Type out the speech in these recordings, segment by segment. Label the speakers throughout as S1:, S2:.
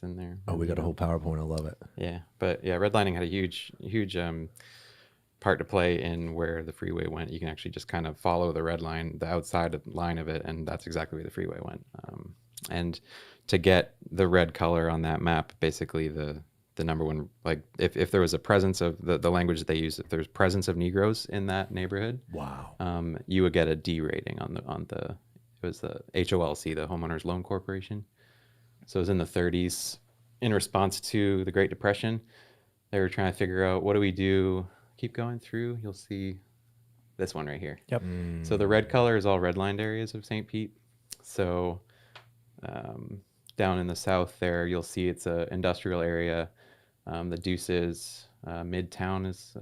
S1: in there.
S2: Oh, we got a whole PowerPoint. I love it.
S1: Yeah, but yeah, redlining had a huge part to play in where the freeway went. You can actually just kind of follow the red line, the outside line of it, and that's exactly where the freeway went. And to get the red color on that map, basically the number one, like if there was a presence of the language that they use, if there's presence of Negroes in that neighborhood,
S2: wow,
S1: you would get a D rating on the it was the HOLC, the Homeowners Loan Corporation. So it was in the 30s. In response to the Great Depression, they were trying to figure out, what do we do? Keep going through, you'll see this one right here.
S3: Yep.
S1: So the red color is all redlined areas of St. Pete. So down in the south there, you'll see it's an industrial area. The Deuces, Midtown is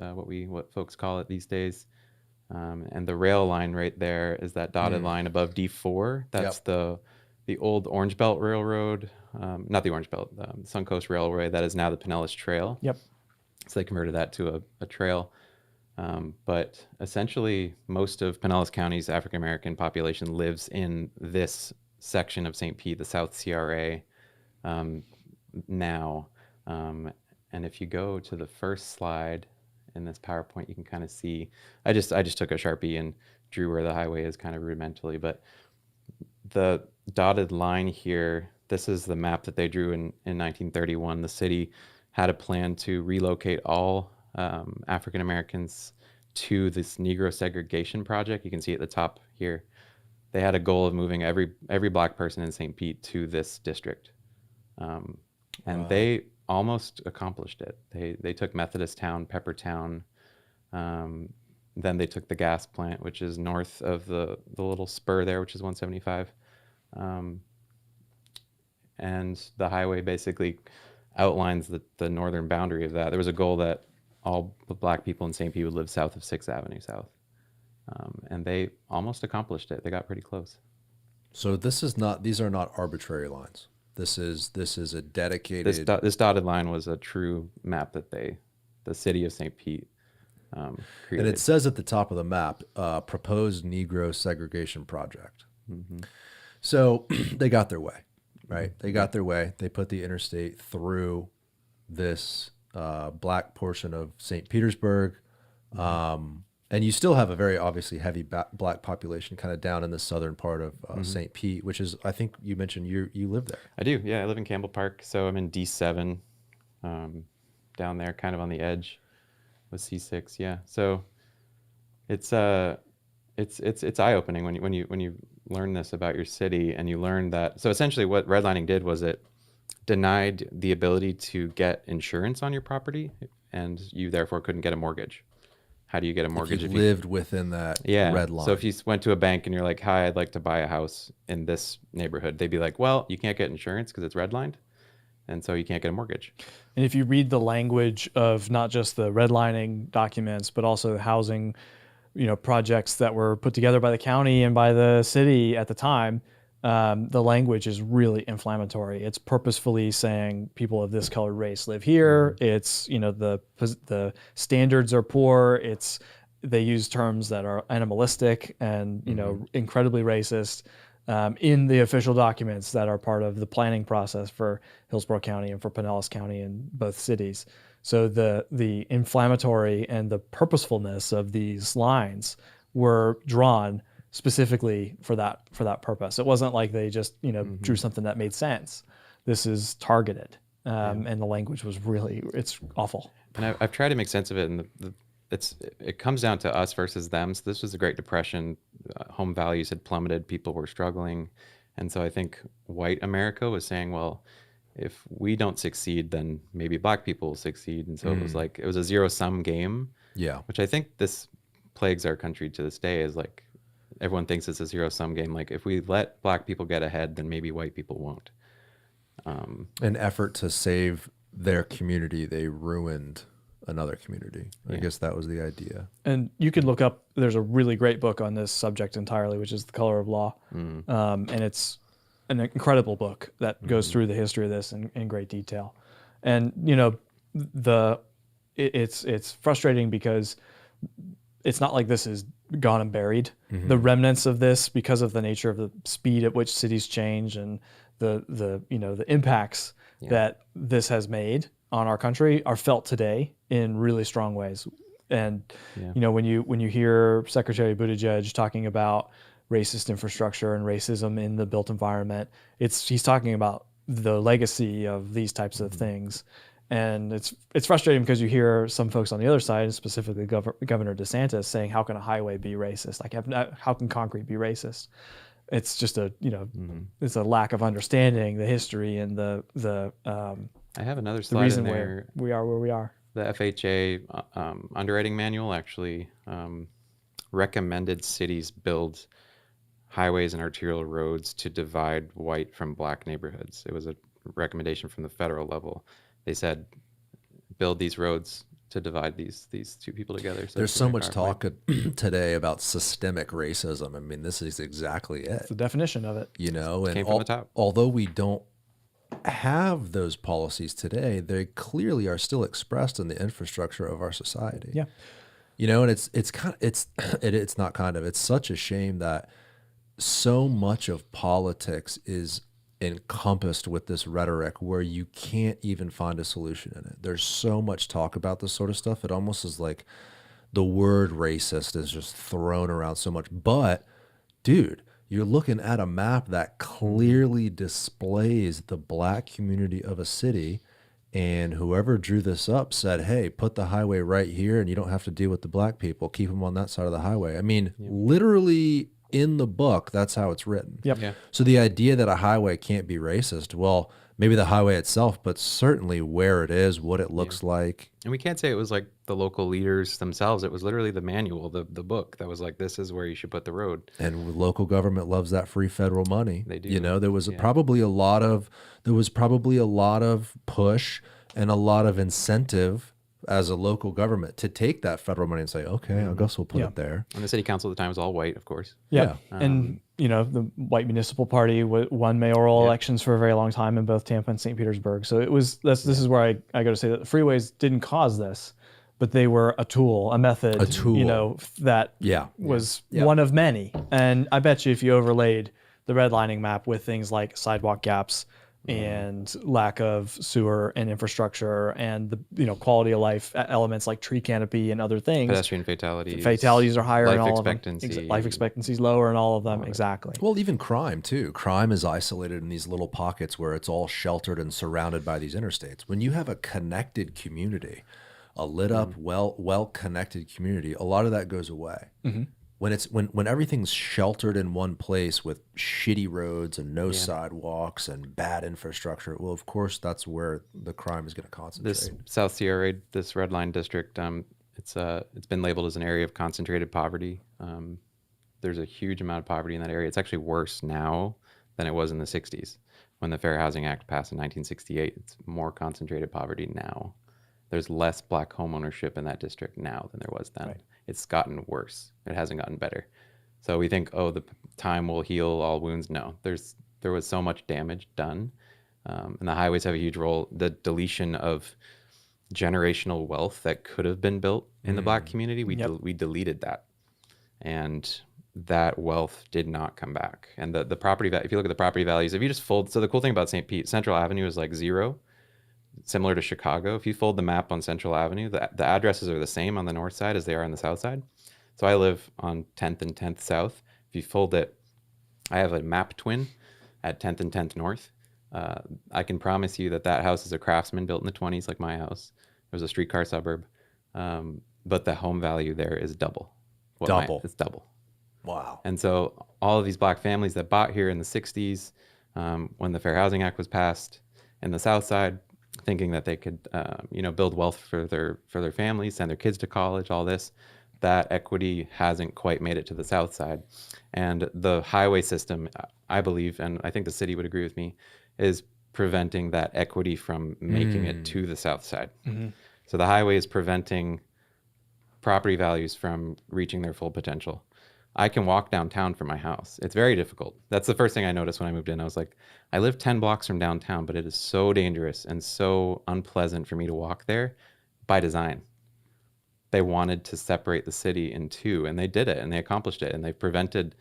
S1: what folks call it these days. And the rail line right there is that dotted line above D4. That's the old Orange Belt Railroad, not the Orange Belt, Suncoast Railway that is now the Pinellas Trail.
S3: Yep.
S1: So they converted that to a trail. But essentially, most of Pinellas County's African-American population lives in this section of St. Pete, the South CRA, now. And if you go to the first slide in this PowerPoint, you can kind of see, I just took a Sharpie and drew where the highway is kind of rudimentally, but the dotted line here, this is the map that they drew in 1931. The city had a plan to relocate all African Americans to this Negro segregation project. You can see at the top here, they had a goal of moving every black person in St. Pete to this district. And they almost accomplished it. They took Methodist Town, Peppertown, then they took the gas plant, which is north of the little spur there, which is 175. And the highway basically outlines the northern boundary of that. There was a goal that all the black people in St. Pete would live south of 6th Avenue South. And they almost accomplished it. They got pretty close.
S2: So these are not arbitrary lines. This is a dedicated.
S1: This dotted line was a true map that the city of St. Pete created.
S2: And it says at the top of the map, proposed Negro segregation project.
S1: Mm-hmm.
S2: So they got their way, right? They got their way. They put the interstate through this black portion of St. Petersburg. And you still have a very obviously heavy black population kind of down in the southern part of St. Pete, which is, I think you mentioned you live there.
S1: I do, yeah. I live in Campbell Park, so I'm in D7, down there, kind of on the edge with C6. Yeah, so it's eye-opening when you learn this about your city, and you learn that. So essentially, what redlining did was it denied the ability to get insurance on your property, and you therefore couldn't get a mortgage. How do you get a mortgage
S2: if you lived within that red line?
S1: So if you went to a bank and you're like, hi, I'd like to buy a house in this neighborhood, they'd be like, well, you can't get insurance because it's redlined, and so you can't get a mortgage.
S3: And if you read the language of not just the redlining documents, but also housing, projects that were put together by the county and by the city at the time, the language is really inflammatory. It's purposefully saying people of this colored race live here. It's, the standards are poor. They use terms that are animalistic and, incredibly racist in the official documents that are part of the planning process for Hillsborough County and for Pinellas County in both cities. So the inflammatory and the purposefulness of these lines were drawn specifically for that purpose. It wasn't like they just drew something that made sense. This is targeted, and the language was it's awful.
S1: And I've tried to make sense of it, and it comes down to us versus them. So this was the Great Depression. Home values had plummeted. People were struggling, and so I think white America was saying, well, if we don't succeed, then maybe black people will succeed. And so it was a zero-sum game. Yeah, which I think this plagues our country to this day. Is like, everyone thinks it's a zero-sum game. Like, if we let black people get ahead, then maybe white people won't.
S2: An effort to save their community, they ruined another community. I guess that was the idea.
S3: And you could look up, there's a really great book on this subject entirely, which is The Color of Law. And it's an incredible book that goes through the history of this in great detail. And, it's frustrating because it's not like this is gone and buried. The remnants of this, because of the nature of the speed at which cities change and the impacts that this has made on our country are felt today in really strong ways. And when you hear Secretary Buttigieg talking about racist infrastructure and racism in the built environment, he's talking about the legacy of these types of things. And it's frustrating because you hear some folks on the other side, specifically Governor DeSantis, saying, "How can a highway be racist? Like, how can concrete be racist?" It's just it's a lack of understanding the history and the
S1: I have another
S3: the
S1: slide
S3: reason
S1: in
S3: where
S1: there.
S3: we are where we are.
S1: The FHA underwriting manual actually recommended cities build highways and arterial roads to divide white from black neighborhoods. It was a recommendation from the federal level. They said, build these roads to divide these two people together. So
S2: There's so much talk today about systemic racism. I mean, this is exactly it.
S3: It's the definition of it.
S2: And
S1: came from the top.
S2: Although we don't have those policies today, they clearly are still expressed in the infrastructure of our society.
S3: Yeah.
S2: And it's such a shame that so much of politics is encompassed with this rhetoric where you can't even find a solution in it. There's so much talk about this sort of stuff. It almost is like the word racist is just thrown around so much. But dude, you're looking at a map that clearly displays the black community of a city, and whoever drew this up said, hey, put the highway right here and you don't have to deal with the black people. Keep them on that side of the highway. I mean, literally in the book, that's how it's written.
S3: Yep.
S1: Yeah.
S2: So the idea that a highway can't be racist, well, maybe the highway itself, but certainly where it is, what it looks like.
S1: And we can't say it was like the local leaders themselves. It was literally the manual, the book that was like, this is where you should put the road.
S2: And local government loves that free federal money.
S1: They do.
S2: There was probably a lot of push and a lot of incentive as a local government to take that federal money and say, okay, I guess we'll put it there.
S1: And the city council at the time was all white, of course.
S3: Yeah. And, the white municipal party won mayoral elections for a very long time in both Tampa and St. Petersburg. So this is where I go to say that the freeways didn't cause this, but they were a tool, a method, that was one of many. And I bet you if you overlaid the redlining map with things like sidewalk gaps and lack of sewer and infrastructure and the quality of life elements like tree canopy and other things.
S1: Pedestrian fatalities.
S3: Fatalities are higher in all
S1: life
S3: of them.
S1: expectancy.
S3: Life expectancy is lower in all of them. Exactly.
S2: Well, even crime too. Crime is isolated in these little pockets where it's all sheltered and surrounded by these interstates. When you have a connected community, a lit up, well connected community, a lot of that goes away. Mm-hmm. When everything's sheltered in one place with shitty roads and no sidewalks and bad infrastructure, well, of course, that's where the crime is going to concentrate.
S1: This South Sierra, this red line district, it's been labeled as an area of concentrated poverty. There's a huge amount of poverty in that area. It's actually worse now than it was in the 60s when the Fair Housing Act passed in 1968. It's more concentrated poverty now. There's less black home ownership in that district now than there was then. Right. It's gotten worse. It hasn't gotten better. So we think, the time will heal all wounds. No, there was so much damage done. And the highways have a huge role. The deletion of generational wealth that could have been built in the black community, we deleted that. And that wealth did not come back. And the property value, if you look at the property values, if you just fold, so the cool thing about St. Pete, Central Avenue is like 0. Similar to Chicago. If you fold the map on Central Avenue, the addresses are the same on the north side as they are on the south side. So I live on 10th and 10th South. If you fold it, I have a map twin at 10th and 10th North. I can promise you that house is a Craftsman built in the 20s, like my house. It was a streetcar suburb. But the home value there is double. It's double.
S2: Wow.
S1: And so all of these black families that bought here in the 60s, when the Fair Housing Act was passed in the south side, thinking that they could, build wealth for their families, send their kids to college, all this, that equity hasn't quite made it to the south side. And the highway system, I believe, and I think the city would agree with me, is preventing that equity from making it to the south side. Mm-hmm. So the highway is preventing property values from reaching their full potential. I can walk downtown from my house. It's very difficult. That's the first thing I noticed when I moved in. I was like, I live 10 blocks from downtown, but it is so dangerous and so unpleasant for me to walk there by design. They wanted to separate the city in two, and they did it, and they accomplished it, and they prevented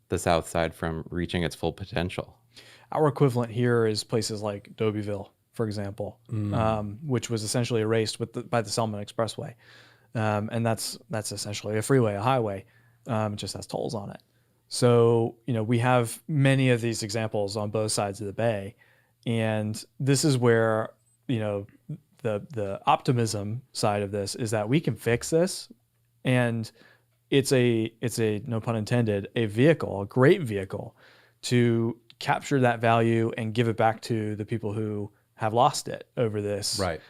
S1: the south side from reaching its full potential.
S3: Our equivalent here is places like Dobyville for example, which was essentially erased by the Selman Expressway. And that's essentially a freeway, a highway. It just has tolls on it. So, we have many of these examples on both sides of the bay. And this is where, the optimism side of this is that we can fix this. And it's a no pun intended, a great vehicle to capture that value and give it back to the people who have lost it over this,
S2: right,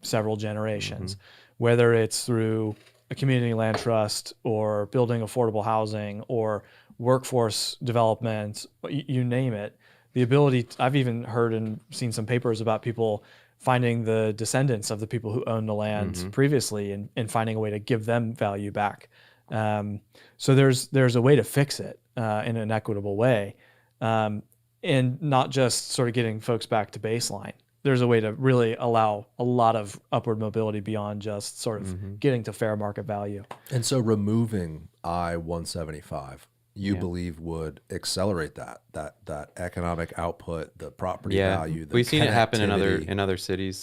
S3: several generations, whether it's through a community land trust or building affordable housing or workforce development, you name it. The ability, I've even heard and seen some papers about people finding the descendants of the people who owned the land previously and finding a way to give them value back. So there's a way to fix it in an equitable way, and not just sort of getting folks back to baseline. There's a way to really allow a lot of upward mobility beyond just sort of getting to fair market value.
S2: And so removing I-175, you believe would accelerate that economic output, the property value. The
S1: we've seen it happen in
S2: connectivity.
S1: other cities.